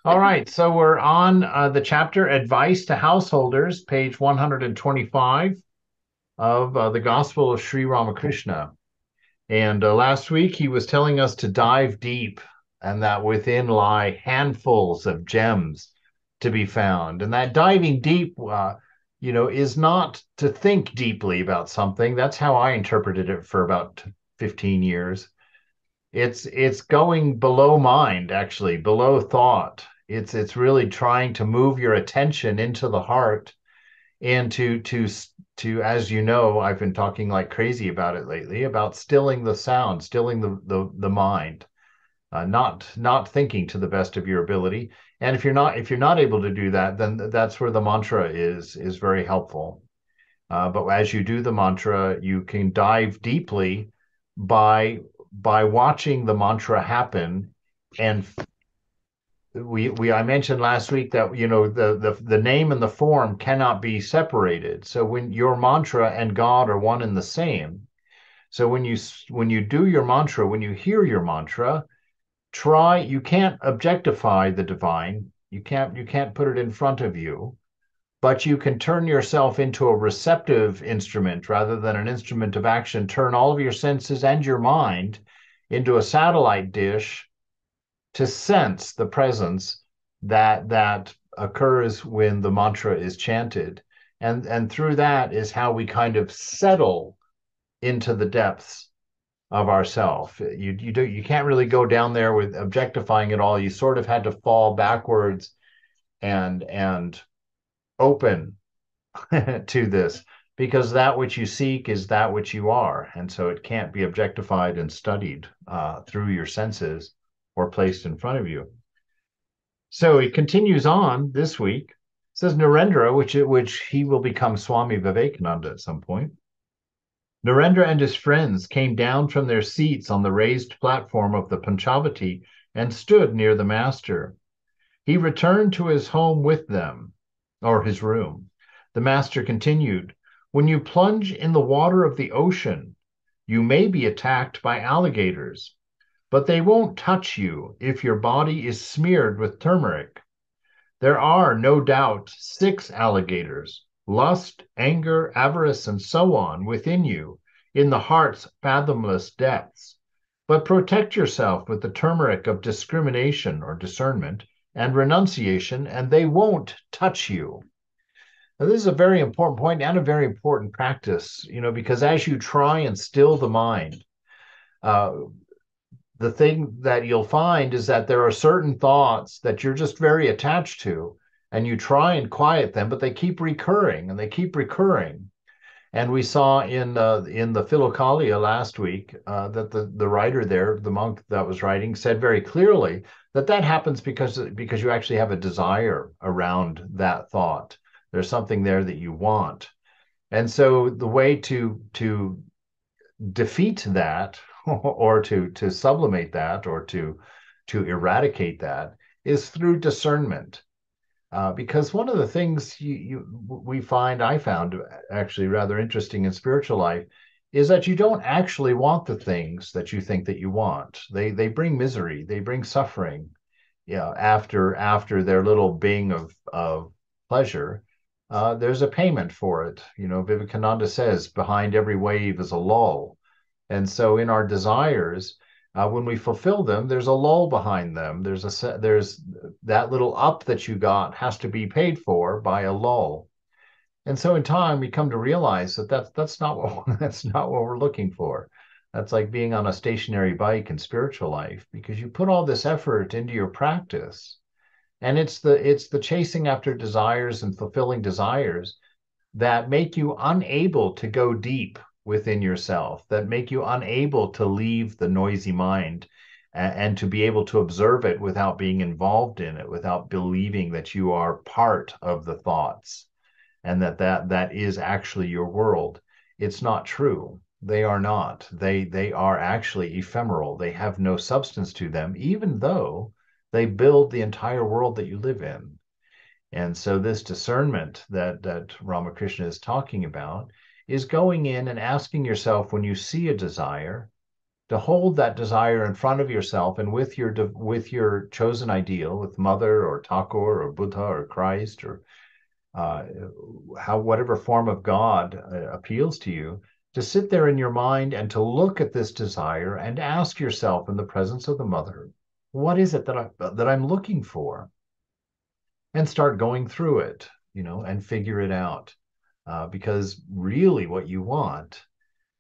All right, so we're on the chapter Advice to Householders, page 125 of the Gospel of Sri Ramakrishna. And last week he was telling us to dive deep and that within lie handfuls of gems to be found. And that diving deep, is not to think deeply about something. That's how I interpreted it for about 15 years. It's going below mind, actually, below thought. It's really trying to move your attention into the heart and to as you know, I've been talking like crazy about it lately, about stilling the sound, stilling the mind, not thinking to the best of your ability. And if you're not able to do that, then that's where the mantra is very helpful. But as you do the mantra, you can dive deeply by by watching the mantra happen. And we I mentioned last week that the name and the form cannot be separated. So when your mantra and God are one and the same. So when you do your mantra, when you hear your mantra, you can't objectify the divine. You can't put it in front of you, but you can turn yourself into a receptive instrument rather than an instrument of action. Turn all of your senses and your mind into a satellite dish to sense the presence that occurs when the mantra is chanted. And through that is how we kind of settle into the depths of ourself. You can't really go down there with objectifying it all. You sort of had to fall backwards and open to this, because that which you seek is that which you are. And so it can't be objectified and studied through your senses or placed in front of you. So it continues on this week. It says Narendra, which he will become Swami Vivekananda at some point. Narendra and his friends came down from their seats on the raised platform of the Panchavati and stood near the master. He returned to his home with them, or his room. The master continued, "When you plunge in the water of the ocean, you may be attacked by alligators, but they won't touch you if your body is smeared with turmeric. There are, no doubt, 6 alligators, lust, anger, avarice, and so on, within you, in the heart's fathomless depths. But protect yourself with the turmeric of discrimination or discernment and renunciation, and they won't touch you." Now, this is a very important point and a very important practice, because as you try and still the mind, uh, the thing that you'll find is that there are certain thoughts that you're just very attached to, and you try and quiet them, but they keep recurring and they keep recurring. And we saw in the Philokalia last week that the writer there, the monk that was writing, said very clearly that that happens because you actually have a desire around that thought. There's something there that you want. And so the way to defeat that or to sublimate that or to eradicate that is through discernment. Because one of the things we find, I found actually rather interesting in spiritual life, is that you don't actually want the things that you think that you want. They bring misery, they bring suffering. Yeah, after their little bing of pleasure, there's a payment for it. Vivekananda says, behind every wave is a lull. And so in our desires, when we fulfill them, there's a lull behind them. There's that little up that you got has to be paid for by a lull. And so in time, we come to realize that that's not what that's not what we're looking for. That's like being on a stationary bike in spiritual life, because you put all this effort into your practice, and it's the chasing after desires and fulfilling desires that make you unable to go deep within yourself, that make you unable to leave the noisy mind and to be able to observe it without being involved in it, without believing that you are part of the thoughts and that is actually your world. It's not true. They are not. They are actually ephemeral. They have no substance to them, even though they build the entire world that you live in. And so this discernment that Ramakrishna is talking about is going in and asking yourself, when you see a desire, to hold that desire in front of yourself and with your chosen ideal, with Mother or Thakur or Buddha or Christ or whatever form of God appeals to you, to sit there in your mind and to look at this desire and ask yourself in the presence of the Mother, what is it that I'm looking for? And start going through it, and figure it out. Because really what you want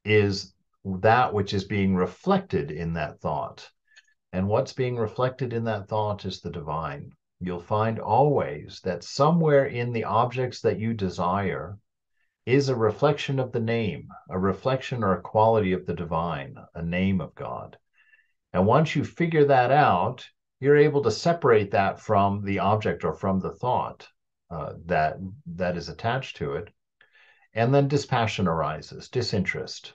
is that which is being reflected in that thought. And what's being reflected in that thought is the divine. You'll find always that somewhere in the objects that you desire is a reflection of the name, a reflection or a quality of the divine, a name of God. And once you figure that out, you're able to separate that from the object or from the thought that is attached to it. And then dispassion arises, disinterest.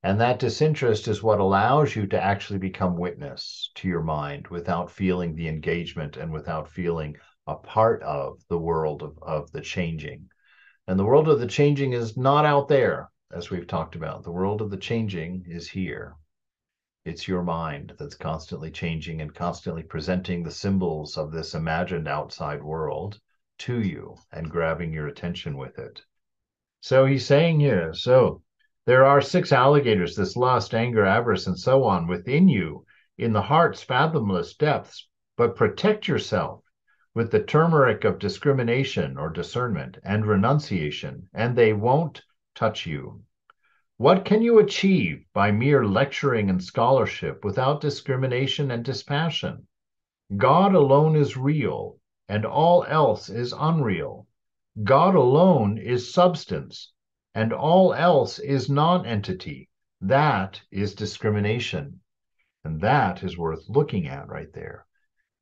And that disinterest is what allows you to actually become witness to your mind without feeling the engagement and without feeling a part of the world of the changing. And the world of the changing is not out there, as we've talked about. The world of the changing is here. It's your mind that's constantly changing and constantly presenting the symbols of this imagined outside world to you and grabbing your attention with it. So he's saying here, so there are 6 alligators, this lust, anger, avarice, and so on within you in the heart's fathomless depths, but protect yourself with the turmeric of discrimination or discernment and renunciation, and they won't touch you. What can you achieve by mere lecturing and scholarship without discrimination and dispassion? God alone is real, and all else is unreal. God alone is substance, and all else is non-entity. That is discrimination. And that is worth looking at right there.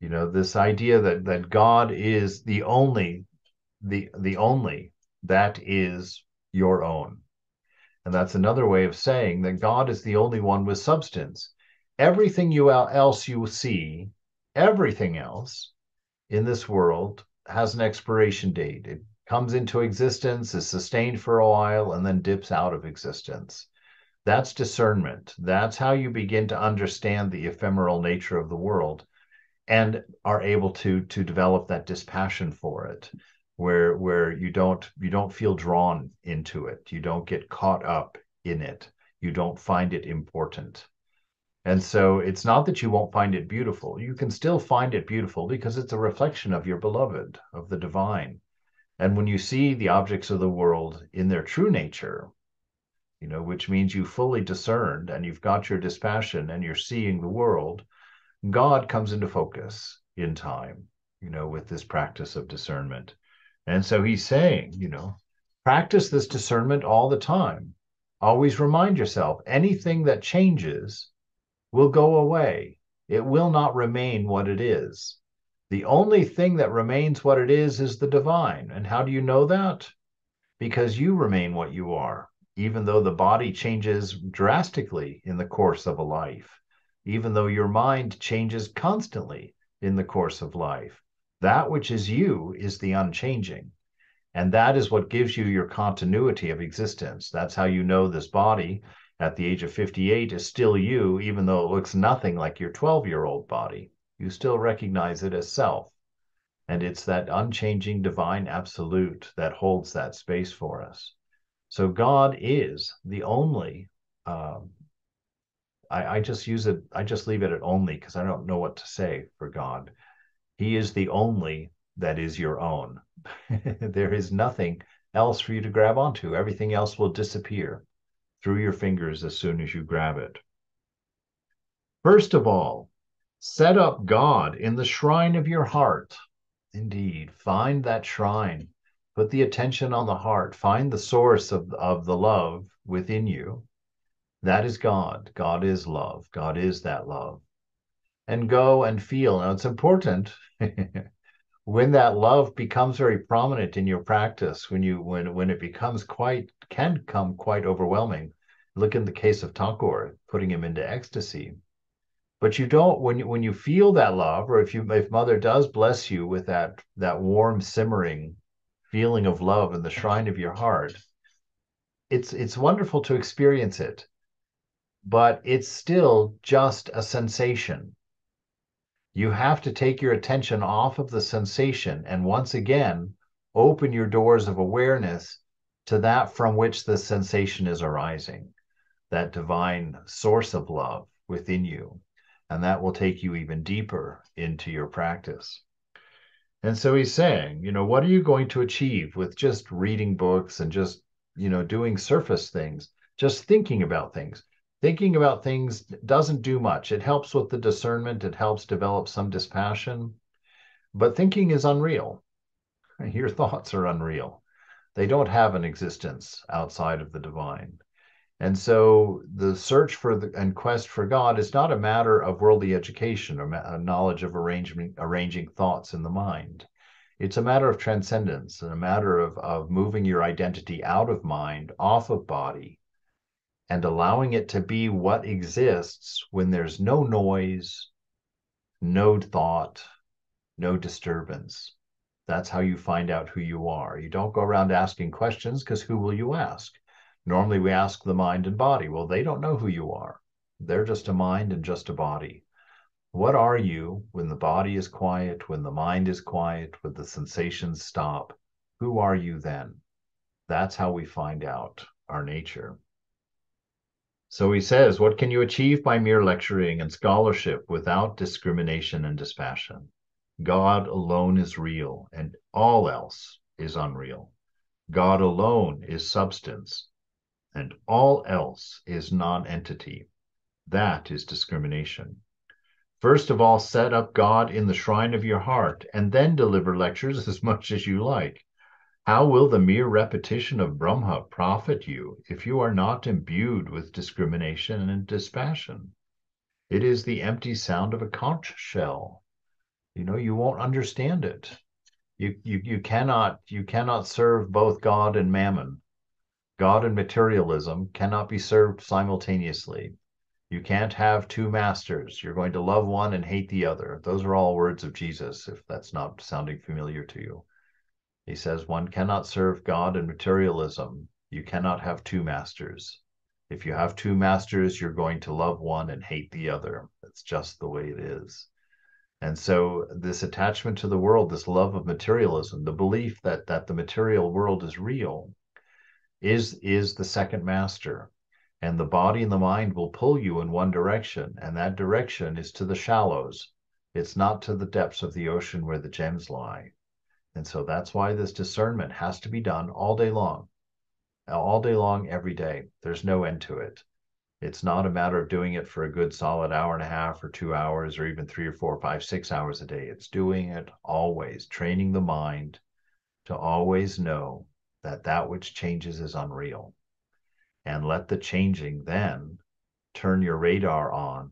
This idea that God is the only, that is your own. And that's another way of saying that God is the only one with substance. Everything else you see, everything else in this world has an expiration date. It comes into existence, is sustained for a while, and then dips out of existence. That's discernment. That's how you begin to understand the ephemeral nature of the world and are able to develop that dispassion for it, where you don't feel drawn into it. You don't get caught up in it. You don't find it important. And so it's not that you won't find it beautiful. You can still find it beautiful because it's a reflection of your beloved, of the divine. And when you see the objects of the world in their true nature, which means you fully discerned and you've got your dispassion and you're seeing the world, God comes into focus in time, with this practice of discernment. And so he's saying, practice this discernment all the time. Always remind yourself, anything that changes will go away. It will not remain what it is. The only thing that remains what it is the divine. And how do you know that? Because you remain what you are, even though the body changes drastically in the course of a life. Even though your mind changes constantly in the course of life, that which is you is the unchanging. And that is what gives you your continuity of existence. That's how you know this body at the age of 58 is still you, even though it looks nothing like your 12-year-old body. You still recognize it as self. And it's that unchanging divine absolute that holds that space for us. So God is the only I just use it, I just leave it at only because I don't know what to say for God. He is the only that is your own. There is nothing else for you to grab onto. Everything else will disappear through your fingers as soon as you grab it. First of all, set up God in the shrine of your heart. Indeed, find that shrine. Put the attention on the heart. Find the source of the love within you. That is God. God is love. God is that love. And go and feel. Now, it's important when that love becomes very prominent in your practice, when it can become quite overwhelming. Look in the case of Thakur, putting him into ecstasy. But you don't, when you feel that love, or if Mother does bless you with that warm, simmering feeling of love in the shrine of your heart, it's wonderful to experience it. but it's still just a sensation. You have to take your attention off of the sensation and once again open your doors of awareness to that from which the sensation is arising, that divine source of love within you. And that will take you even deeper into your practice. And so he's saying, what are you going to achieve with just reading books and just, doing surface things, just thinking about things? Thinking about things doesn't do much. It helps with the discernment, it helps develop some dispassion, but thinking is unreal. Your thoughts are unreal. They don't have an existence outside of the divine. And so the search for and quest for God is not a matter of worldly education or a knowledge of arranging thoughts in the mind. It's a matter of transcendence and a matter of moving your identity out of mind, off of body, and allowing it to be what exists when there's no noise, no thought, no disturbance. That's how you find out who you are. You don't go around asking questions because who will you ask? Normally we ask the mind and body. Well, they don't know who you are. They're just a mind and just a body. What are you when the body is quiet, when the mind is quiet, when the sensations stop? Who are you then? That's how we find out our nature. So he says, what can you achieve by mere lecturing and scholarship without discrimination and dispassion? God alone is real, and all else is unreal. God alone is substance, and all else is non-entity. That is discrimination. First of all, set up God in the shrine of your heart, and then deliver lectures as much as you like. How will the mere repetition of Brahma profit you if you are not imbued with discrimination and dispassion? It is the empty sound of a conch shell. You won't understand it. You cannot serve both God and mammon. God and materialism cannot be served simultaneously. You can't have two masters. You're going to love one and hate the other. Those are all words of Jesus, if that's not sounding familiar to you. He says one cannot serve God and materialism. You cannot have two masters. If you have two masters, you're going to love one and hate the other. That's just the way it is. And so this attachment to the world, this love of materialism, the belief that the material world is real, is the second master. And the body and the mind will pull you in one direction, and that direction is to the shallows. It's not to the depths of the ocean where the gems lie. And so that's why this discernment has to be done all day long, every day. There's no end to it. It's not a matter of doing it for a good solid hour and a half or 2 hours or even 3 or 4 or 5, 6 hours a day. It's doing it always, training the mind to always know that that which changes is unreal. And let the changing then turn your radar on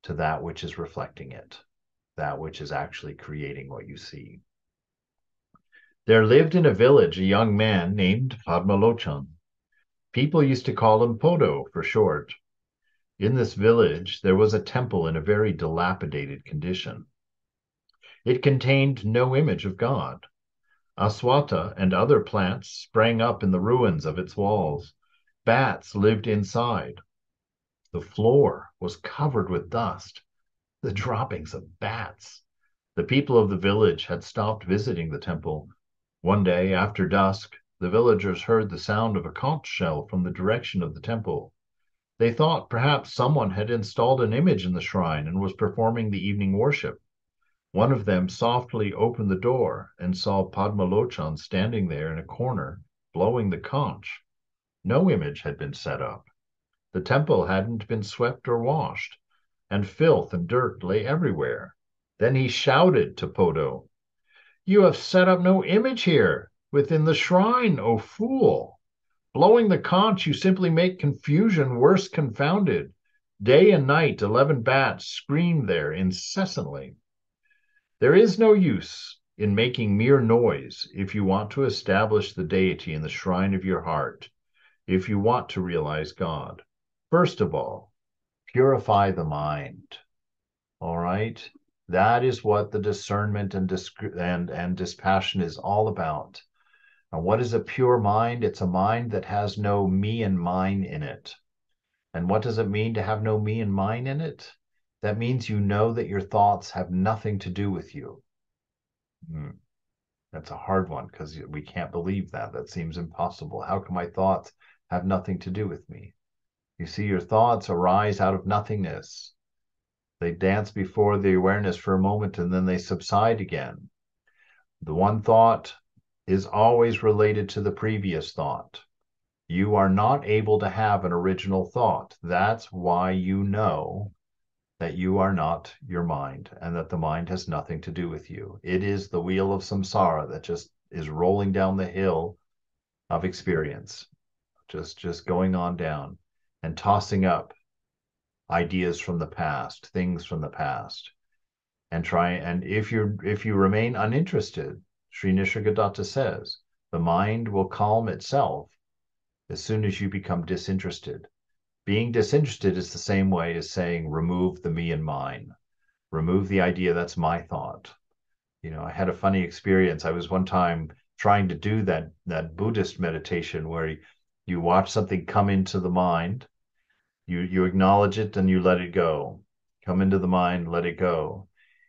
to that which is reflecting it, that which is actually creating what you see. There lived in a village a young man named Padmalochan. People used to call him Podo for short. In this village, there was a temple in a very dilapidated condition. It contained no image of God. Aswata and other plants sprang up in the ruins of its walls. Bats lived inside. The floor was covered with dust, the droppings of bats. The people of the village had stopped visiting the temple. One day, after dusk, the villagers heard the sound of a conch shell from the direction of the temple. They thought perhaps someone had installed an image in the shrine and was performing the evening worship. One of them softly opened the door and saw Padmalochan standing there in a corner, blowing the conch. No image had been set up. The temple hadn't been swept or washed, and filth and dirt lay everywhere. Then he shouted to Podo, "You have set up no image here within the shrine, O fool! Blowing the conch, you simply make confusion worse confounded. Day and night, 11 bats scream there incessantly. There is no use in making mere noise if you want to establish the deity in the shrine of your heart, if you want to realize God. First of all, purify the mind. All right? That is what the discernment and dispassion is all about. And what is a pure mind? It's a mind that has no me and mine in it. And what does it mean to have no me and mine in it? That means you know that your thoughts have nothing to do with you. Hmm. That's a hard one because we can't believe that. That seems impossible. How can my thoughts have nothing to do with me? You see, your thoughts arise out of nothingness. They dance before the awareness for a moment and then they subside again. The one thought is always related to the previous thought. You are not able to have an original thought. That's why you know that you are not your mind and that the mind has nothing to do with you. It is the wheel of samsara that just is rolling down the hill of experience, just going on down and tossing up ideas from the past, things from the past, and try. And if you remain uninterested, Sri Nisargadatta says, the mind will calm itself as soon as you become disinterested. Being disinterested is the same way as saying, remove the me and mine, remove the idea that's my thought. I had a funny experience. I was one time trying to do that Buddhist meditation where you watch something come into the mind, you acknowledge it and you let it go. Come into the mind, let it go.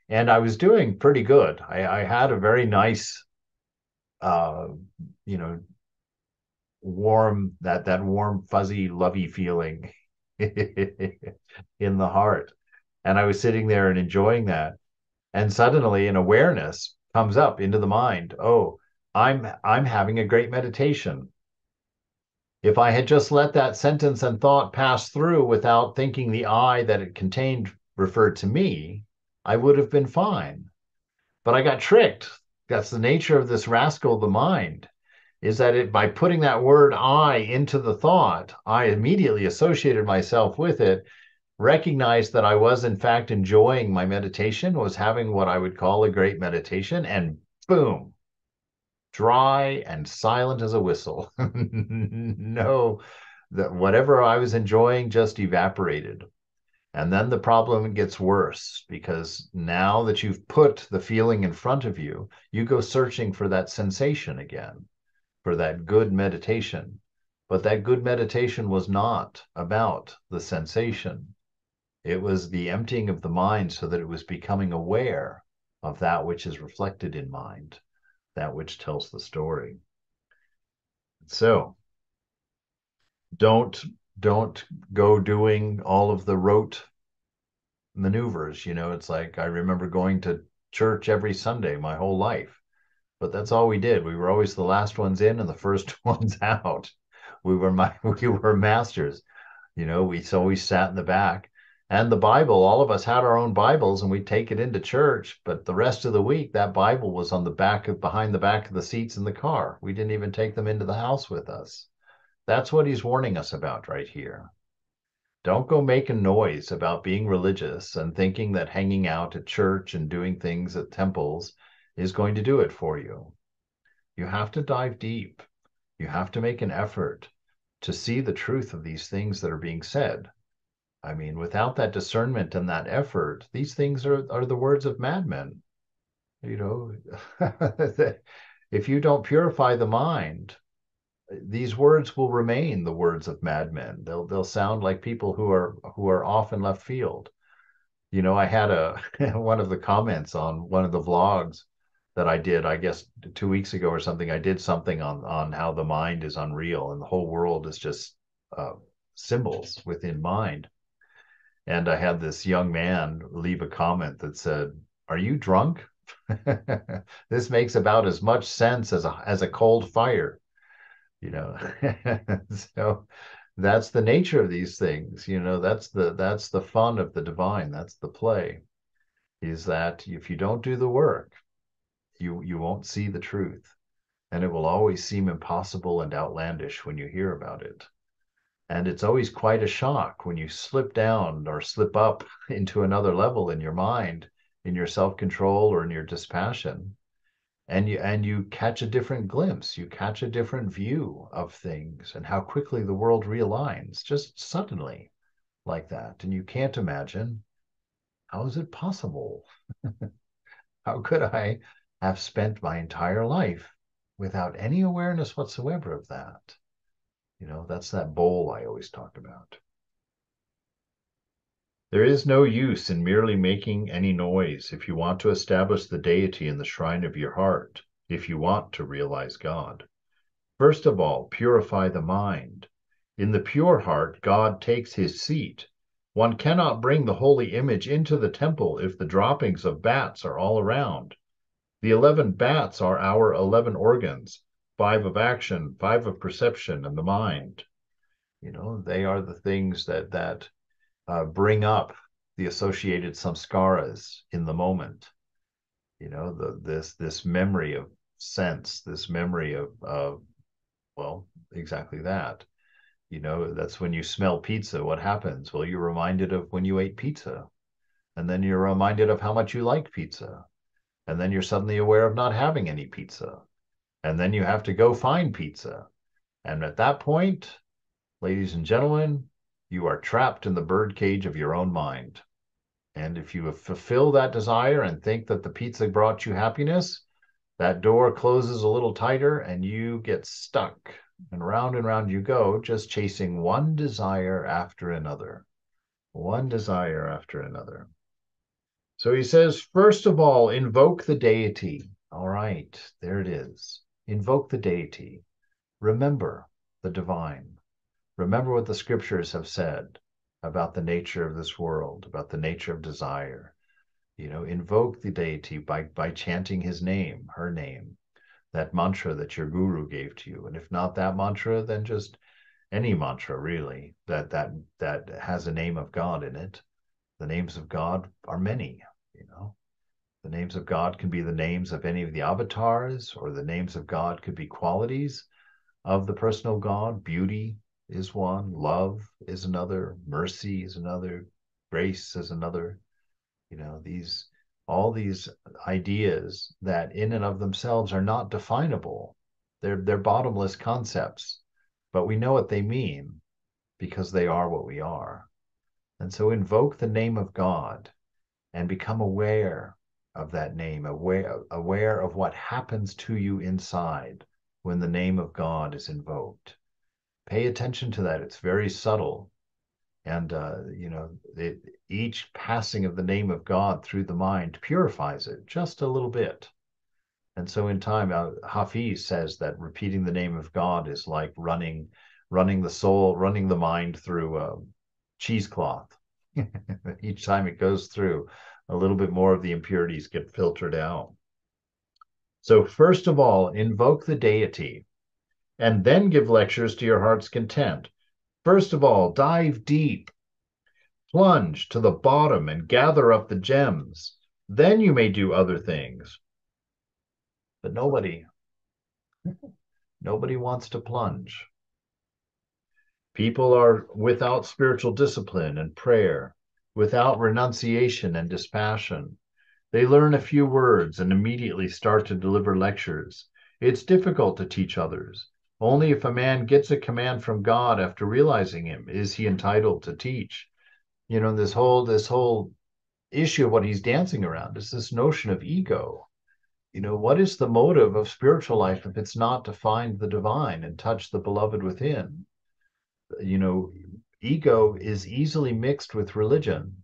And I was doing pretty good. I had a very nice uh you know warm, that warm, fuzzy, lovey feeling in the heart. And I was sitting there and enjoying that. And suddenly an awareness comes up into the mind. Oh, I'm having a great meditation. If I had just let that sentence and thought pass through without thinking the I that it contained referred to me, I would have been fine. But I got tricked. That's the nature of this rascal, the mind, is that by putting that word I into the thought, I immediately associated myself with it, recognized that I was in fact enjoying my meditation, was having what I would call a great meditation, and boom, dry and silent as a whistle. No, that whatever I was enjoying just evaporated. And then the problem gets worse because now that you've put the feeling in front of you, you go searching for that sensation again, for that good meditation. But that good meditation was not about the sensation. It was the emptying of the mind so that it was becoming aware of that which is reflected in mind, that which tells the story. So don't don't go doing all of the rote maneuvers. It's like I remember going to church every Sunday my whole life, but that's all we did. We were always the last ones in and the first ones out. We were masters. We always sat in the back. And the Bible, all of us had our own Bibles and we'd take it into church, but the rest of the week that Bible was on the behind the back of the seats in the car. We didn't even take them into the house with us. That's what he's warning us about right here. Don't go making noise about being religious and thinking that hanging out at church and doing things at temples is going to do it for you. You have to dive deep. You have to make an effort to see the truth of these things that are being said. I mean, without that discernment and that effort, these things are the words of madmen. You know, if you don't purify the mind, these words will remain the words of madmen. They'll sound like people who are off in left field. I had a one of the comments on one of the vlogs that I did, I guess 2 weeks ago or something. I did something on how the mind is unreal and the whole world is just symbols within mind. And I had this young man leave a comment that said, "Are you drunk? This makes about as much sense as a cold fire." you know so that's the nature of these things. That's the fun of the divine. That's the play, is that if you don't do the work, you won't see the truth, and it will always seem impossible and outlandish when you hear about it. And it's always quite a shock when you slip down or slip up into another level in your mind, in your self-control or in your dispassion, and you catch a different glimpse, you catch a different view of things and how quickly the world realigns just suddenly like that. And you can't imagine, how is it possible? How could I have spent my entire life without any awareness whatsoever of that? That's that bowl I always talk about. There is no use in merely making any noise if you want to establish the deity in the shrine of your heart, if you want to realize God. First of all, purify the mind. In the pure heart, God takes his seat. One cannot bring the holy image into the temple if the droppings of bats are all around. The 11 bats are our 11 organs, 5 of action, 5 of perception, and the mind. They are the things that bring up the associated samskaras in the moment. This memory of sense, this memory of well, exactly that. That's when you smell pizza, what happens? Well, you're reminded of when you ate pizza, and then you're reminded of how much you like pizza, and then you're suddenly aware of not having any pizza, and then you have to go find pizza. And at that point, ladies and gentlemen, you are trapped in the birdcage of your own mind. And if you fulfill that desire and think that the pizza brought you happiness, that door closes a little tighter and you get stuck. And round you go, just chasing one desire after another. One desire after another. So he says, first of all, invoke the deity. All right, there it is. Invoke the deity. Remember the divine. Remember what the scriptures have said about the nature of this world, about the nature of desire. Invoke the deity by chanting his name, her name, that mantra that your guru gave to you. And if not that mantra, then just any mantra really that has a name of God in it. The names of God are many. The names of God can be the names of any of the avatars, or the names of God could be qualities of the personal God. Beauty is one, love is another, mercy is another, grace is another. All these ideas that in and of themselves are not definable. They're bottomless concepts, but we know what they mean because they are what we are. And so invoke the name of God and become aware of that name, aware of what happens to you inside when the name of God is invoked. Pay attention to that. It's very subtle. And, each passing of the name of God through the mind purifies it just a little bit. And so in time, Hafiz says that repeating the name of God is like running the soul, running the mind through a cheesecloth. Each time it goes through, a little bit more of the impurities get filtered out. So first of all, invoke the deity, and then give lectures to your heart's content. First of all, dive deep. Plunge to the bottom and gather up the gems. Then you may do other things. But nobody wants to plunge. People are without spiritual discipline and prayer, without renunciation and dispassion. They learn a few words and immediately start to deliver lectures. It's difficult to teach others. Only if a man gets a command from God after realizing him is he entitled to teach. This whole issue of what he's dancing around is this notion of ego. What is the motive of spiritual life if it's not to find the divine and touch the beloved within? Ego is easily mixed with religion.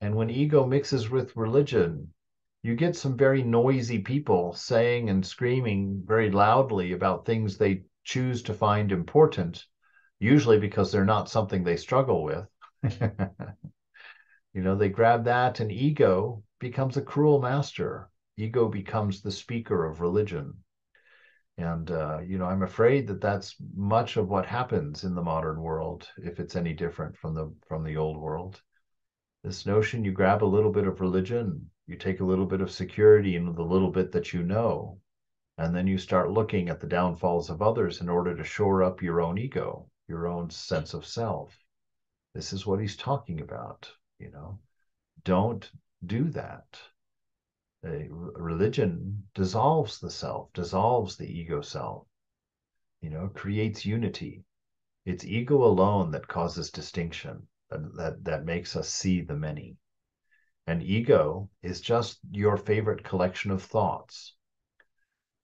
And when ego mixes with religion, you get some very noisy people saying and screaming very loudly about things they choose to find important, usually because they're not something they struggle with. They grab that, and ego becomes a cruel master. Ego becomes the speaker of religion. And, I'm afraid that that's much of what happens in the modern world, if it's any different from the old world. This notion, you grab a little bit of religion, you take a little bit of security in the little bit that you know, and then you start looking at the downfalls of others in order to shore up your own ego, your own sense of self. This is what he's talking about. Don't do that. Religion dissolves the self, dissolves the ego self, creates unity. It's ego alone that causes distinction, that makes us see the many. And ego is just your favorite collection of thoughts.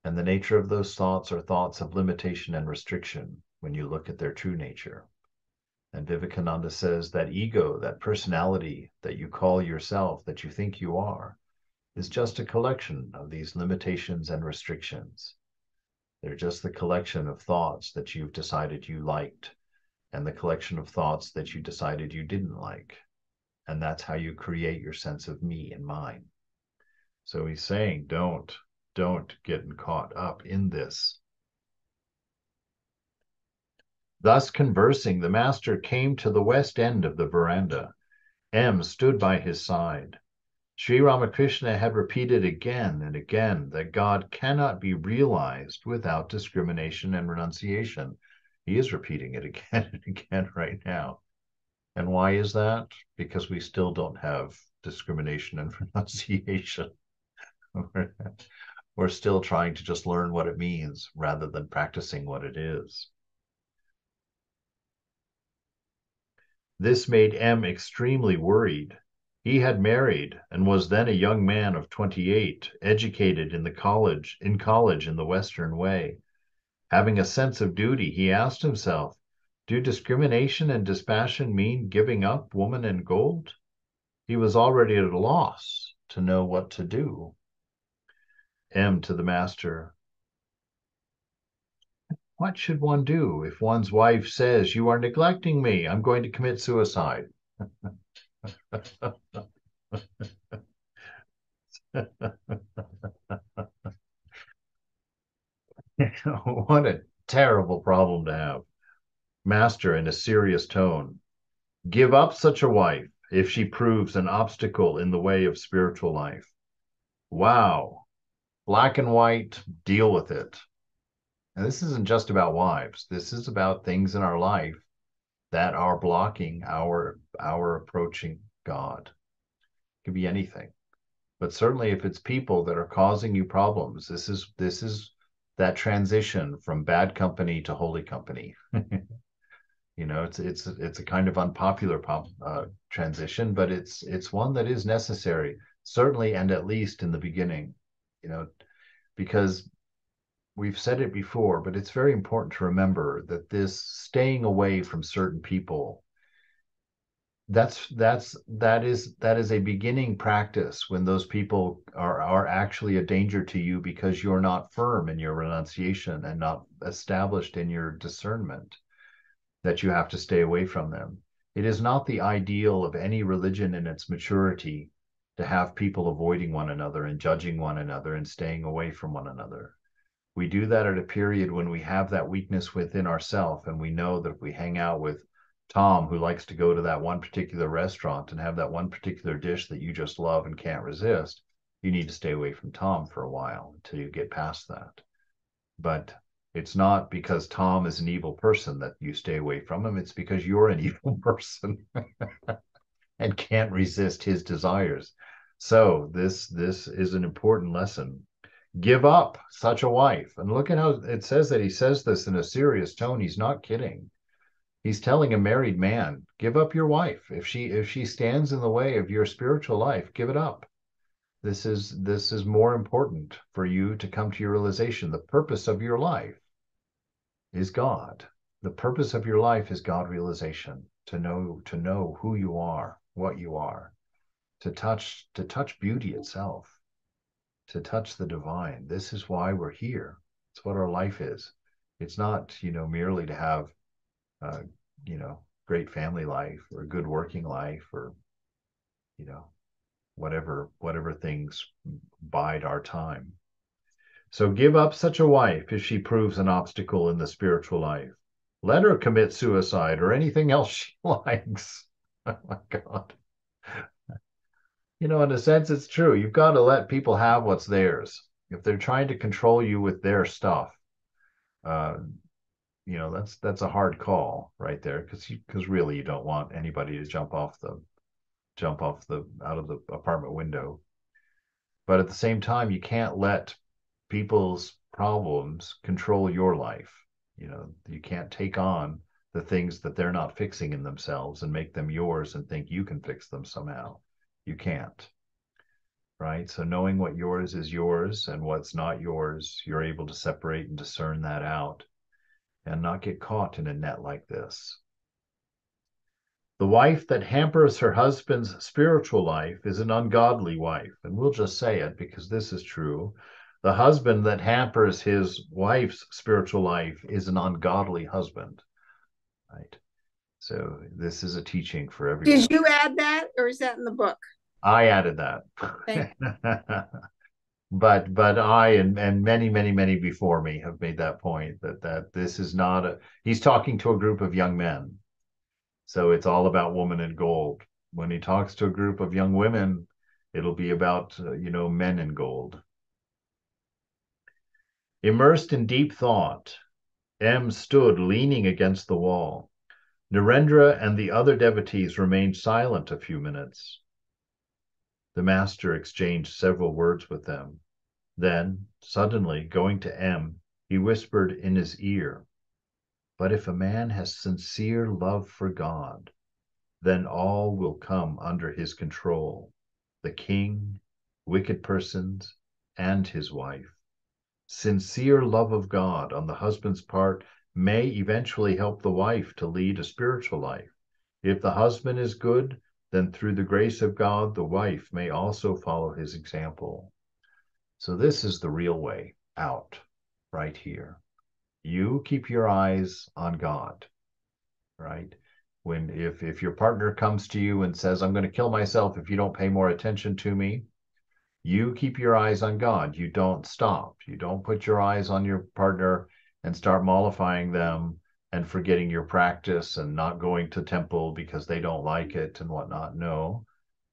And the nature of those thoughts are thoughts of limitation and restriction when you look at their true nature. And Vivekananda says that ego, that personality that you call yourself, that you think you are, is just a collection of these limitations and restrictions. They're just the collection of thoughts that you've decided you liked and the collection of thoughts that you decided you didn't like. And that's how you create your sense of me and mine. So he's saying, don't get caught up in this. Thus conversing, the master came to the west end of the veranda. M stood by his side. Sri Ramakrishna had repeated again and again that God cannot be realized without discrimination and renunciation. He is repeating it again and again right now. And why is that? Because we still don't have discrimination and renunciation. We're still trying to just learn what it means rather than practicing what it is. This made M extremely worried. He had married and was then a young man of 28, educated in college in the Western way. Having a sense of duty, he asked himself, do discrimination and dispassion mean giving up woman and gold? He was already at a loss to know what to do. M to the master, what should one do if one's wife says, you are neglecting me, I'm going to commit suicide? What a terrible problem to have. Master, in a serious tone, give up such a wife if she proves an obstacle in the way of spiritual life. Wow. Black and white, deal with it. And this isn't just about wives. This is about things in our life that are blocking our approaching God. It could be anything. But certainly if it's people that are causing you problems, this is that transition from bad company to holy company. It's a kind of unpopular transition, but it's one that is necessary, certainly, and at least in the beginning, because we've said it before, but it's very important to remember that this staying away from certain people, that is a beginning practice when those people are actually a danger to you because you're not firm in your renunciation and not established in your discernment, that you have to stay away from them. It is not the ideal of any religion in its maturity to have people avoiding one another and judging one another and staying away from one another. We do that at a period when we have that weakness within ourselves, and we know that if we hang out with Tom, who likes to go to that one particular restaurant and have that one particular dish that you just love and can't resist, you need to stay away from Tom for a while until you get past that. But it's not because Tom is an evil person that you stay away from him. It's because you're an evil person and can't resist his desires. So this is an important lesson. Give up such a wife. And look at how it says that he says this in a serious tone. He's not kidding. He's telling a married man, give up your wife. If she stands in the way of your spiritual life, give it up. This is more important for you to come to your realization. The purpose of your life is God. The purpose of your life is God realization, to know who you are, what you are, to touch beauty itself, to touch the divine. This is why we're here. It's what our life is. It's not, merely to have great family life or a good working life or, whatever things bide our time. So give up such a wife if she proves an obstacle in the spiritual life. Let her commit suicide or anything else she likes. Oh my God. In a sense, it's true. You've got to let people have what's theirs. If they're trying to control you with their stuff, uh, that's a hard call right there, because really you don't want anybody to jump off out of the apartment window. But at the same time, you can't let people's problems control your life. You can't take on the things that they're not fixing in themselves and make them yours and think you can fix them somehow. You can't. Right? So knowing what yours is yours and what's not yours, you're able to separate and discern that out and not get caught in a net like this. The wife that hampers her husband's spiritual life is an ungodly wife. And we'll just say it because this is true. The husband that hampers his wife's spiritual life is an ungodly husband, right? So this is a teaching for everyone. Did you add that, or is that in the book? I added that. But I and many before me have made that point that this is not a he's talking to a group of young men. So it's all about woman and gold. When he talks to a group of young women, it'll be about men in gold. Immersed in deep thought, M stood leaning against the wall. Narendra and the other devotees remained silent a few minutes. The master exchanged several words with them. Then, suddenly, going to M, he whispered in his ear, "But if a man has sincere love for God, then all will come under his control, the king, wicked persons, and his wife. Sincere love of God on the husband's part may eventually help the wife to lead a spiritual life. If the husband is good, then through the grace of God, the wife may also follow his example." So this is the real way out right here. You keep your eyes on God, right? If your partner comes to you and says, "I'm going to kill myself if you don't pay more attention to me," you keep your eyes on God. You don't stop. You don't put your eyes on your partner and start mollifying them and forgetting your practice and not going to temple because they don't like it and whatnot. No,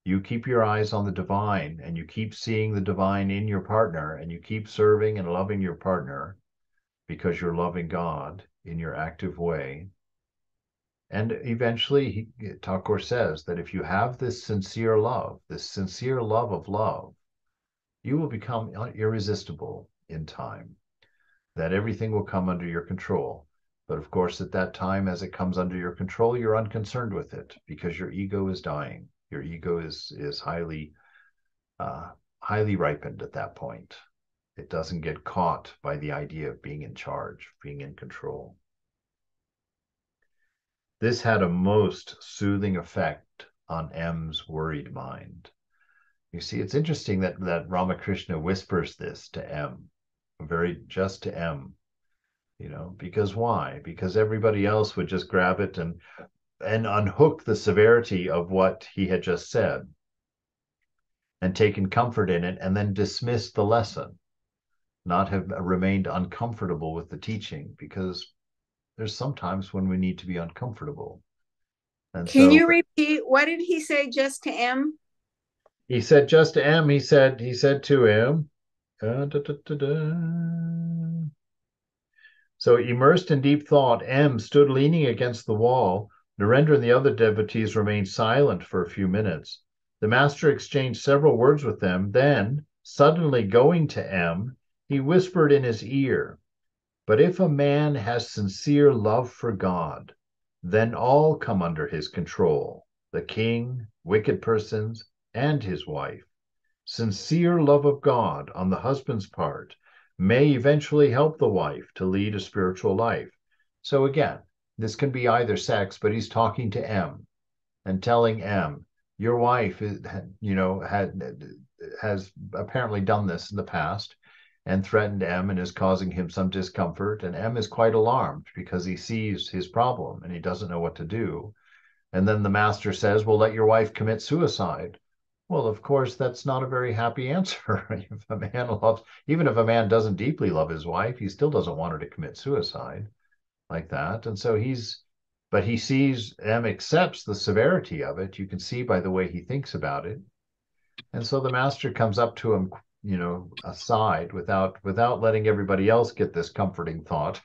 you keep your eyes on the divine and you keep seeing the divine in your partner and you keep serving and loving your partner because you're loving God in your active way. And eventually, Thakur says that if you have this sincere love of love, you will become irresistible in time, that everything will come under your control. But of course, at that time, as it comes under your control, you're unconcerned with it because your ego is dying. Your ego is highly ripened at that point. It doesn't get caught by the idea of being in charge, being in control. This had a most soothing effect on M's worried mind. You see, it's interesting that Ramakrishna whispers this to M, just to M, because why? Because everybody else would just grab it and unhook the severity of what he had just said and taken comfort in it and then dismissed the lesson, not have remained uncomfortable with the teaching, because there's sometimes when we need to be uncomfortable. And Can so you repeat, what did he say just to M? he said just to M, he said to him, So immersed in deep thought, M stood leaning against the wall. Narendra and the other devotees remained silent for a few minutes. The master exchanged several words with them. Then, suddenly going to M, he whispered in his ear, "But if a man has sincere love for God, then all come under his control, the king, wicked persons, and his wife. Sincere love of God on the husband's part may eventually help the wife to lead a spiritual life." So again, this can be either sex, but he's talking to M and telling M, your wife has apparently done this in the past and threatened M and is causing him some discomfort. And M is quite alarmed because he sees his problem and he doesn't know what to do. And then the master says, "Well, let your wife commit suicide." Well, of course, that's not a very happy answer. Even if a man doesn't deeply love his wife, he still doesn't want her to commit suicide like that. And so but he sees M accepts the severity of it. You can see by the way he thinks about it. And so the master comes up to him, aside without letting everybody else get this comforting thought.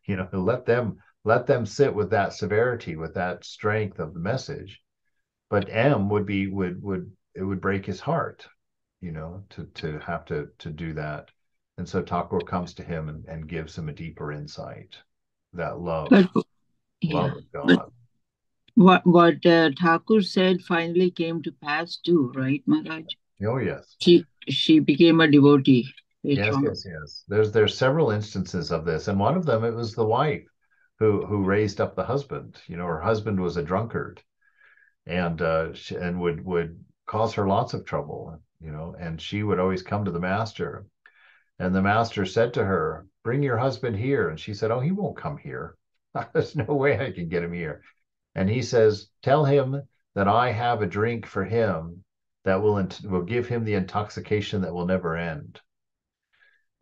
Let them sit with that severity, with that strength of the message. But M would it would break his heart, to have to do that. And so Thakur comes to him and gives him a deeper insight, that But love yeah, of but God. what Thakur said finally came to pass too, right, Maharaj? Oh yes. She became a devotee later Yes, on. yes, yes. There's several instances of this, and one of them, it was the wife who raised up the husband. Her husband was a drunkard, and would cause her lots of trouble. And she would always come to the master, and the master said to her, "Bring your husband here." And she said, "Oh, he won't come here. There's no way I can get him here." And he says, "Tell him that I have a drink for him that will give him the intoxication that will never end."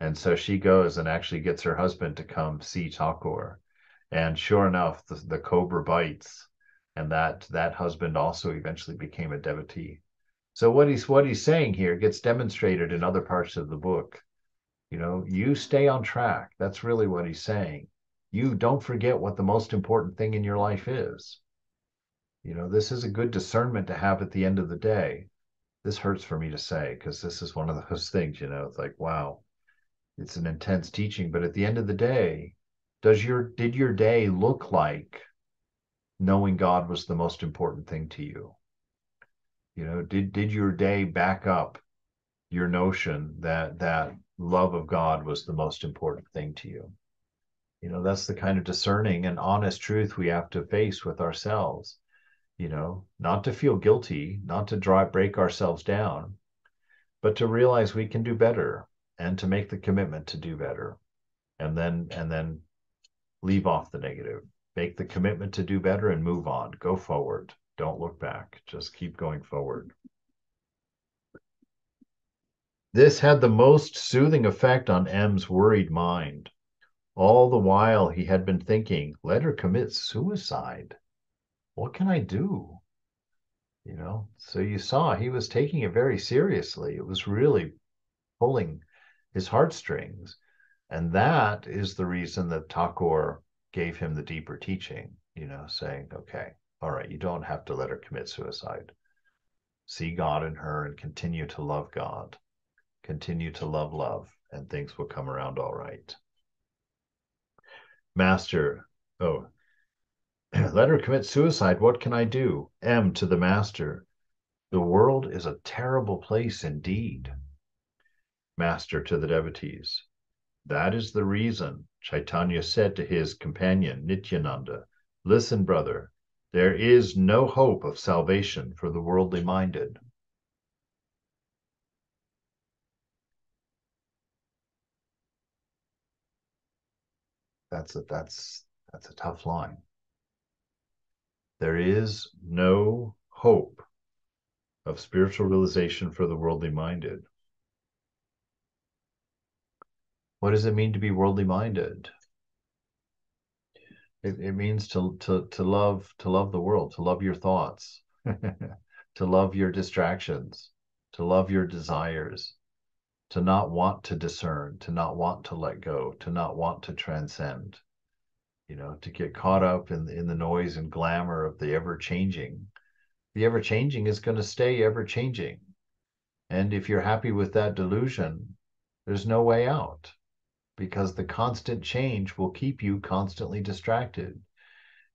And so she goes and actually gets her husband to come see Thakur. And sure enough, the cobra bites, and that husband also eventually became a devotee. So what he's saying here gets demonstrated in other parts of the book. You stay on track. That's really what he's saying. You don't forget what the most important thing in your life is. This is a good discernment to have at the end of the day. This hurts for me to say, because this is one of those things, it's like, wow, it's an intense teaching. But at the end of the day, did your day look like knowing God was the most important thing to you? Did your day back up your notion that love of God was the most important thing to you? That's the kind of discerning and honest truth we have to face with ourselves. Not to feel guilty, not to break ourselves down, but to realize we can do better, and to make the commitment to do better, and then leave off the negative, make the commitment to do better, and move on, go forward. Don't look back, just keep going forward. This had the most soothing effect on M's worried mind. All the while he had been thinking, let her commit suicide. What can I do? So you saw he was taking it very seriously. It was really pulling his heartstrings. And that is the reason that Thakur gave him the deeper teaching, saying, okay, all right, you don't have to let her commit suicide. See God in her and continue to love God, continue to love, and things will come around all right. Master, let her commit suicide. What can I do? M to the master. The world is a terrible place indeed. Master to the devotees. That is the reason Chaitanya said to his companion Nityananda, listen, brother, there is no hope of salvation for the worldly minded. That's a tough line. There is no hope of spiritual realization for the worldly minded. What does it mean to be worldly minded? It means to love the world, to love your thoughts, to love your distractions, to love your desires, to not want to discern, to not want to let go, to not want to transcend, to get caught up in the noise and glamour of the ever-changing. The ever-changing is going to stay ever-changing. And if you're happy with that delusion, there's no way out, because the constant change will keep you constantly distracted.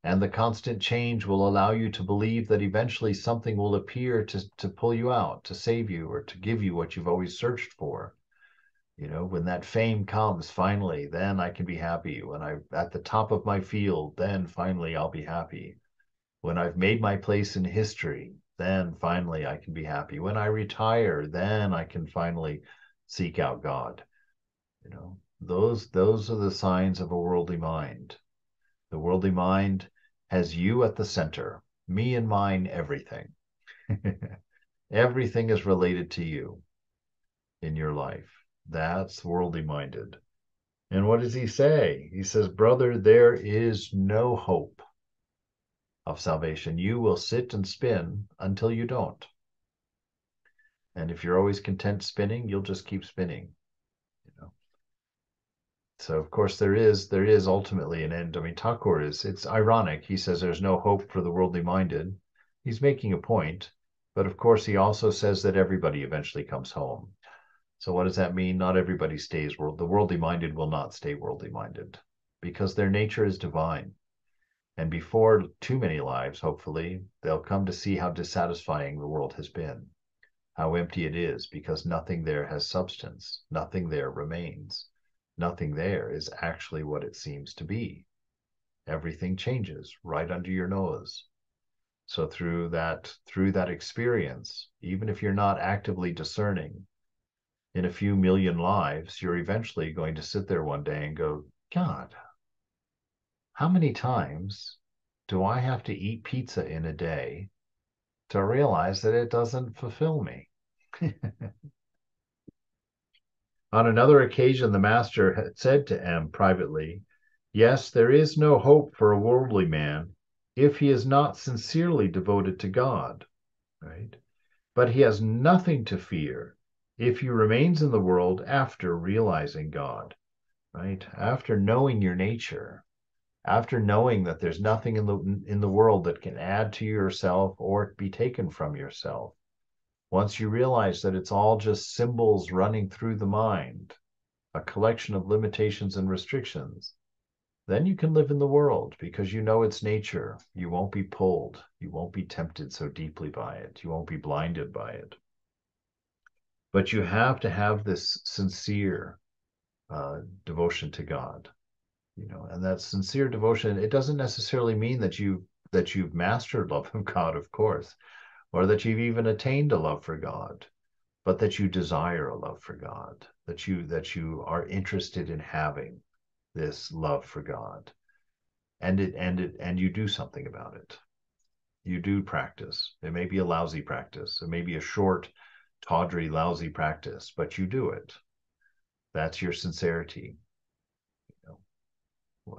And the constant change will allow you to believe that eventually something will appear to pull you out, to save you, or to give you what you've always searched for. When that fame comes, finally, then I can be happy. When I'm at the top of my field, then finally I'll be happy. When I've made my place in history, then finally I can be happy. When I retire, then I can finally seek out God. Those are the signs of a worldly mind. The worldly mind has you at the center, me and mine, everything. Everything is related to you in your life. That's worldly minded. And what does he say? He says, brother, there is no hope of salvation. You will sit and spin until you don't. And if you're always content spinning, you'll just keep spinning. So of course there is ultimately an end. I mean, Thakur it's ironic. He says there's no hope for the worldly minded. He's making a point, but of course he also says that everybody eventually comes home. So what does that mean? Not everybody stays the worldly minded will not stay worldly minded, because their nature is divine. And before too many lives, hopefully, they'll come to see how dissatisfying the world has been, how empty it is, because nothing there has substance, nothing there remains. Nothing there is actually what it seems to be. Everything changes right under your nose. So through that experience, even if you're not actively discerning, in a few million lives, you're eventually going to sit there one day and go, God, how many times do I have to eat pizza in a day to realize that it doesn't fulfill me? On another occasion, the master had said to M privately, yes, there is no hope for a worldly man if he is not sincerely devoted to God, right? But he has nothing to fear if he remains in the world after realizing God, right? After knowing your nature, after knowing that there's nothing in the world that can add to yourself or be taken from yourself. Once you realize that it's all just symbols running through the mind, a collection of limitations and restrictions, then you can live in the world because you know its nature. You won't be pulled. You won't be tempted so deeply by it. You won't be blinded by it. But you have to have this sincere devotion to God, and that sincere devotion, it doesn't necessarily mean that you've mastered love of God, of course, or that you've even attained a love for God, but that you desire a love for God, that you are interested in having this love for God, and you do something about it. You do practice. It may be a lousy practice. It may be a short, tawdry, lousy practice, but you do it. That's your sincerity.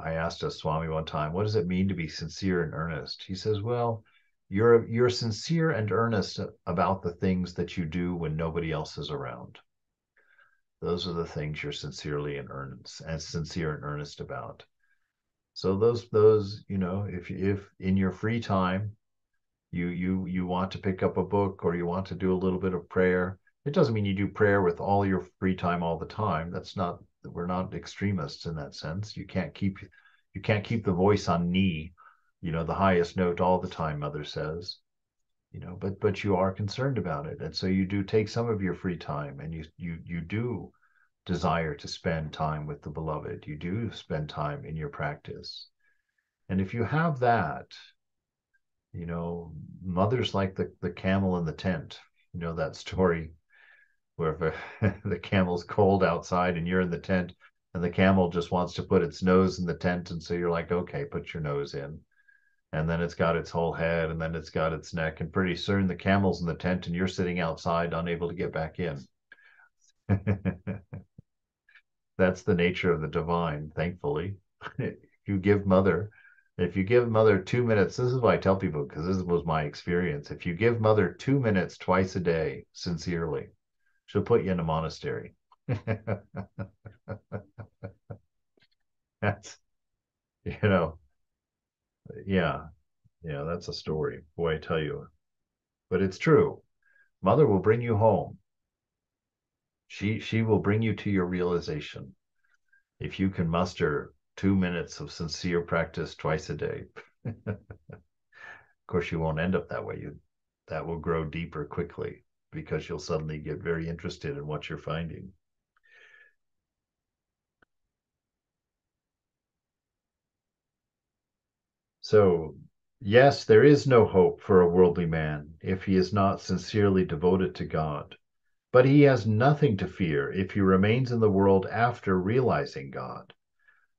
I asked a Swami one time, what does it mean to be sincere and earnest? He says, well, you're sincere and earnest about the things that you do when nobody else is around. Those are the things you're sincerely and sincere and earnest about. So those, if in your free time you want to pick up a book or you want to do a little bit of prayer, it doesn't mean you do prayer with all your free time all the time. We're not extremists in that sense. You can't keep the voice on knee, the highest note all the time, Mother says, but you are concerned about it. And so you do take some of your free time and you do desire to spend time with the beloved. You do spend time in your practice. And if you have that, Mother's like the camel in the tent, that story where the camel's cold outside and you're in the tent and the camel just wants to put its nose in the tent. And so you're like, okay, put your nose in. And then it's got its whole head and then it's got its neck. And pretty soon the camel's in the tent and you're sitting outside, unable to get back in. That's the nature of the divine, thankfully. If you give Mother 2 minutes, this is what I tell people, because this was my experience. If you give Mother 2 minutes twice a day, sincerely, she'll put you in a monastery. That's, yeah, that's a story. Boy, I tell you. But it's true. Mother will bring you home. She will bring you to your realization. If you can muster 2 minutes of sincere practice twice a day. Of course, you won't end up that way. That will grow deeper quickly because you'll suddenly get very interested in what you're finding. So, yes, there is no hope for a worldly man if he is not sincerely devoted to God, but he has nothing to fear if he remains in the world after realizing God.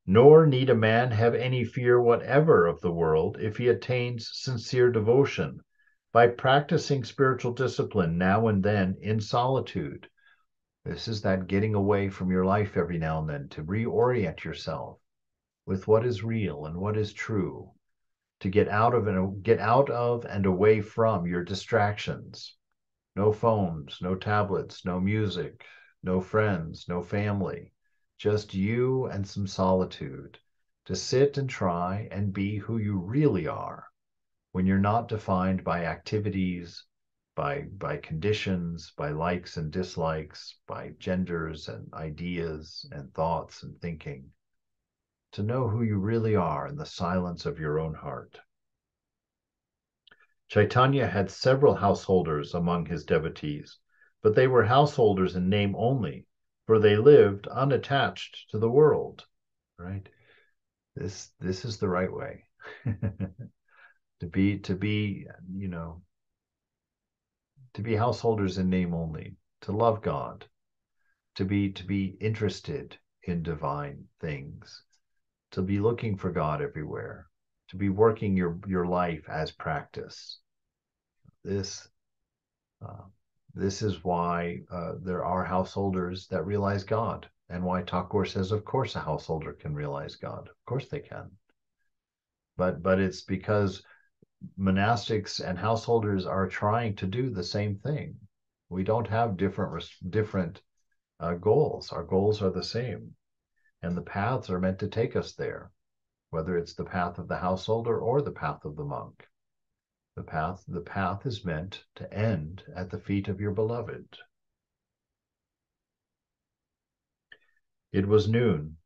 Nor need a man have any fear whatever of the world if he attains sincere devotion by practicing spiritual discipline now and then in solitude. This is that getting away from your life every now and then to reorient yourself with what is real and what is true, to get out of and away from your distractions. No phones, no tablets, no music, no friends, no family, just you and some solitude to sit and try and be who you really are when you're not defined by activities, by conditions, by likes and dislikes, by genders and ideas and thoughts and thinking, to know who you really are in the silence of your own heart. Chaitanya had several householders among his devotees, but they were householders in name only, for they lived unattached to the world, right? This is the right way. to be, you know, to be householders in name only, to love God, to be interested in divine things, to be looking for God everywhere, to be working your life as practice. This uh, this is why there are householders that realize God, and why Thakur says, of course, a householder can realize God. Of course they can. But it's because monastics and householders are trying to do the same thing. We don't have different goals. Our goals are the same, and the paths are meant to take us there, whether it's the path of the householder or the path of the monk. The path is meant to end at the feet of your beloved. It was noon.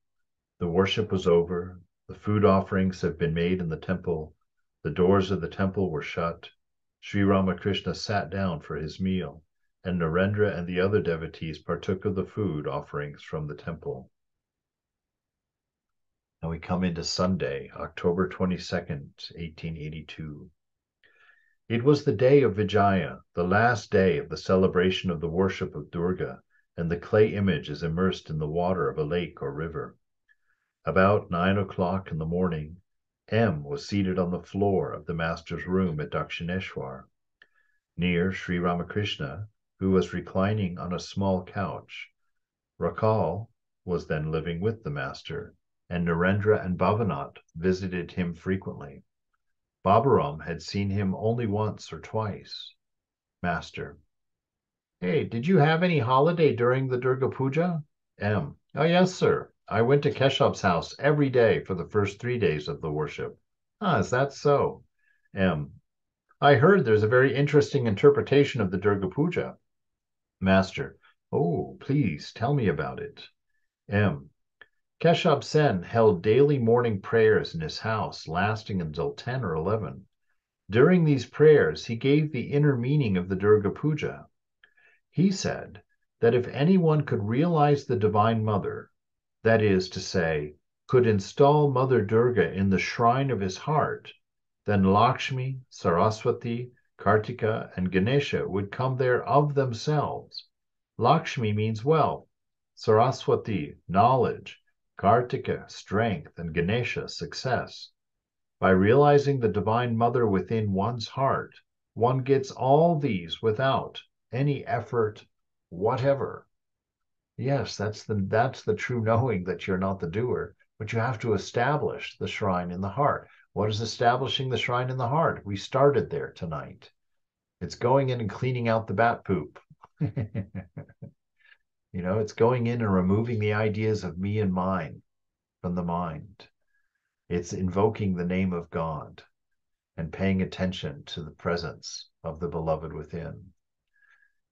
The worship was over. The food offerings had been made in the temple. The doors of the temple were shut. Sri Ramakrishna sat down for his meal, and Narendra and the other devotees partook of the food offerings from the temple. Now we come into Sunday, October 22nd, 1882. It was the day of Vijaya, the last day of the celebration of the worship of Durga, and the clay image is immersed in the water of a lake or river. About 9 o'clock in the morning, M was seated on the floor of the master's room at Dakshineshwar. Near Sri Ramakrishna, who was reclining on a small couch. Rakal was then living with the master, and Narendra and Bhavanath visited him frequently. Baburam had seen him only once or twice. Master: Hey, did you have any holiday during the Durga Puja? M: Oh, yes, sir. I went to Keshav's house every day for the first 3 days of the worship. Ah, is that so? M: I heard there's a very interesting interpretation of the Durga Puja. Master: Oh, please tell me about it. M: Keshav Sen held daily morning prayers in his house, lasting until 10 or 11. During these prayers, he gave the inner meaning of the Durga Puja. He said that if anyone could realize the Divine Mother, that is to say, could install Mother Durga in the shrine of his heart, then Lakshmi, Saraswati, Kartika, and Ganesha would come there of themselves. Lakshmi means wealth, Saraswati, knowledge, Kartika, strength, and Ganesha, success. By realizing the Divine Mother within one's heart, one gets all these without any effort whatever. Yes, that's the true knowing that you're not the doer, but you have to establish the shrine in the heart. What is establishing the shrine in the heart? We started there tonight. It's going in and cleaning out the bat poop. It's going in and removing the ideas of me and mine from the mind. It's invoking the name of God and paying attention to the presence of the beloved within.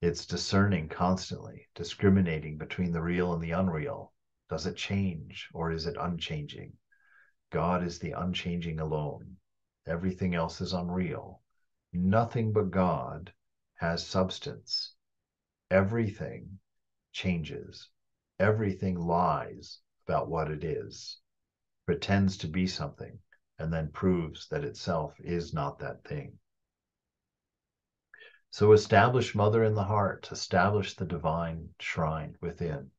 It's discerning constantly, discriminating between the real and the unreal. Does it change or is it unchanging? God is the unchanging alone. Everything else is unreal. Nothing but God has substance. Everything changes. Everything lies about what it is, pretends to be something, and then proves that itself is not that thing. So establish Mother in the heart, establish the divine shrine within,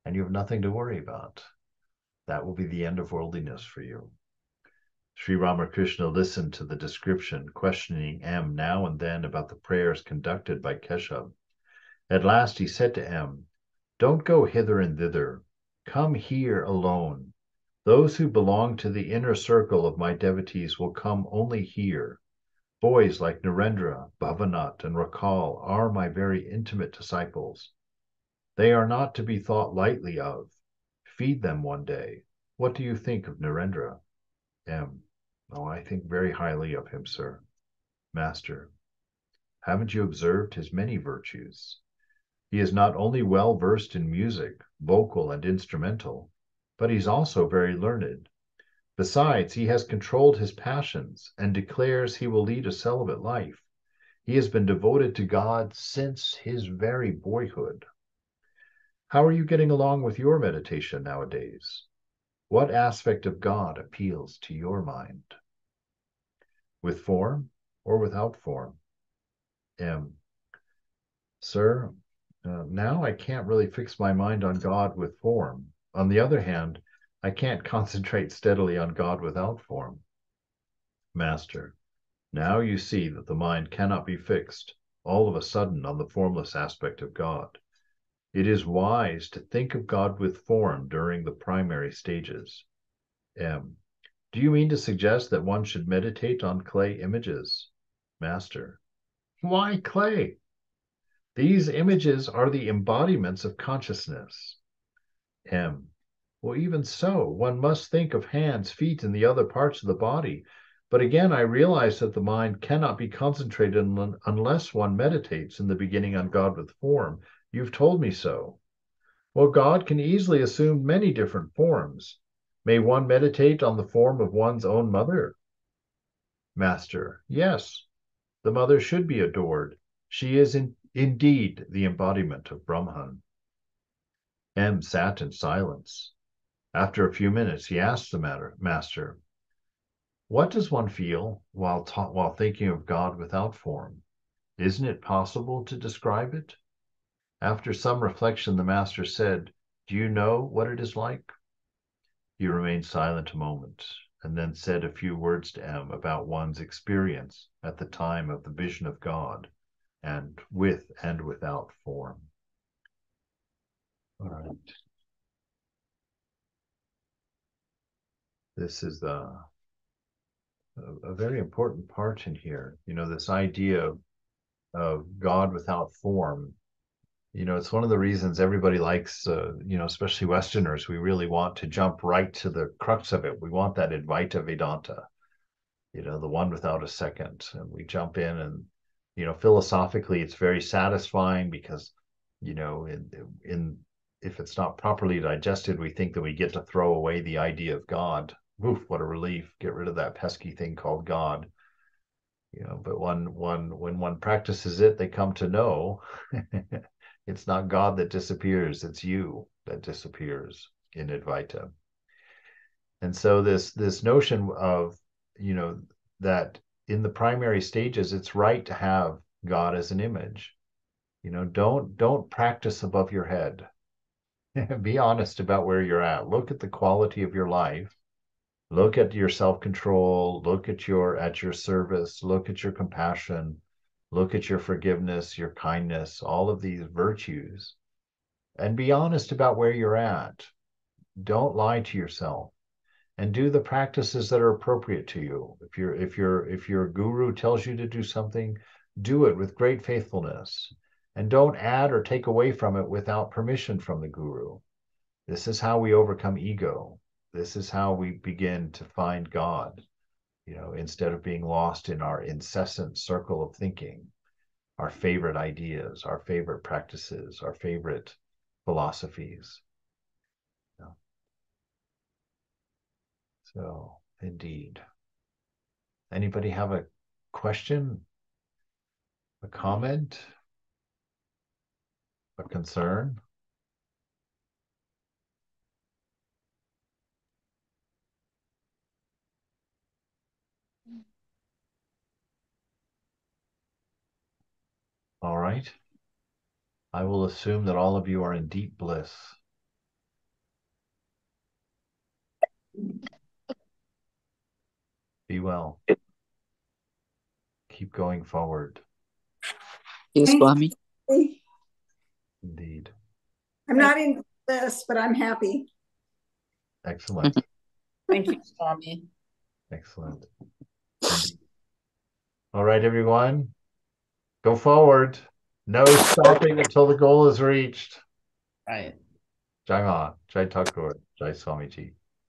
and you have nothing to worry about. That will be the end of worldliness for you. Sri Ramakrishna listened to the description, questioning M now and then about the prayers conducted by Keshav. At last he said to M, Don't go hither and thither. Come here alone. Those who belong to the inner circle of my devotees will come only here. Boys like Narendra, Bhavanath, and Rakal are my very intimate disciples. They are not to be thought lightly of. Feed them one day. What do you think of Narendra? M. Oh, I think very highly of him, sir. Master. Haven't you observed his many virtues? He is not only well versed in music, vocal and instrumental, but he's also very learned. Besides, he has controlled his passions and declares he will lead a celibate life. He has been devoted to God since his very boyhood. How are you getting along with your meditation nowadays? What aspect of God appeals to your mind? With form or without form? M. Sir, now I can't really fix my mind on God with form. On the other hand, I can't concentrate steadily on God without form. Master, now you see that the mind cannot be fixed all of a sudden on the formless aspect of God. It is wise to think of God with form during the primary stages. M. Do you mean to suggest that one should meditate on clay images? Master. Why clay? These images are the embodiments of consciousness. M. Well, even so, one must think of hands, feet, and the other parts of the body. But again, I realize that the mind cannot be concentrated unless one meditates in the beginning on God with form. You've told me so. Well, God can easily assume many different forms. May one meditate on the form of one's own mother? Master, yes, the mother should be adored. She is indeed the embodiment of Brahman. M sat in silence. After a few minutes, he asked the master, what does one feel while thinking of God without form? Isn't it possible to describe it? After some reflection, the master said, do you know what it is like? He remained silent a moment, and then said a few words to M about one's experience at the time of the vision of God, and with and without form. All right. This is a very important part in here. You know, this idea of God without form. You know, it's one of the reasons everybody likes, you know, especially Westerners, we really want to jump right to the crux of it. We want that Advaita Vedanta, you know, the one without a second. And we jump in and, you know, philosophically, it's very satisfying because, you know, if it's not properly digested, we think that we get to throw away the idea of God. Oof, what a relief. Get rid of that pesky thing called God. You know, but when one practices it, they come to know it's not God that disappears, it's you that disappears in Advaita. And so this notion of, you know, that in the primary stages, it's right to have God as an image. You know, don't practice above your head. Be honest about where you're at. Look at the quality of your life. Look at your self-control. Look at your service. Look at your compassion. Look at your forgiveness, your kindness, all of these virtues, and be honest about where you're at. Don't lie to yourself, and do the practices that are appropriate to you. If your guru tells you to do something, do it with great faithfulness, and don't add or take away from it without permission from the guru. This is how we overcome ego. This is how we begin to find God, you know, instead of being lost in our incessant circle of thinking, our favorite ideas, our favorite practices, our favorite philosophies. You know? So, indeed. Anybody have a question, a comment, a concern? All right. I will assume that all of you are in deep bliss. Be well. Keep going forward. Yes, Swami. Indeed. I'm not in this, but I'm happy. Excellent. Thank you, Swami. Excellent. Indeed. All right, everyone. Go forward. No stopping until the goal is reached. Right. Jai Ma, Jai Thakur, Jai Swamiji.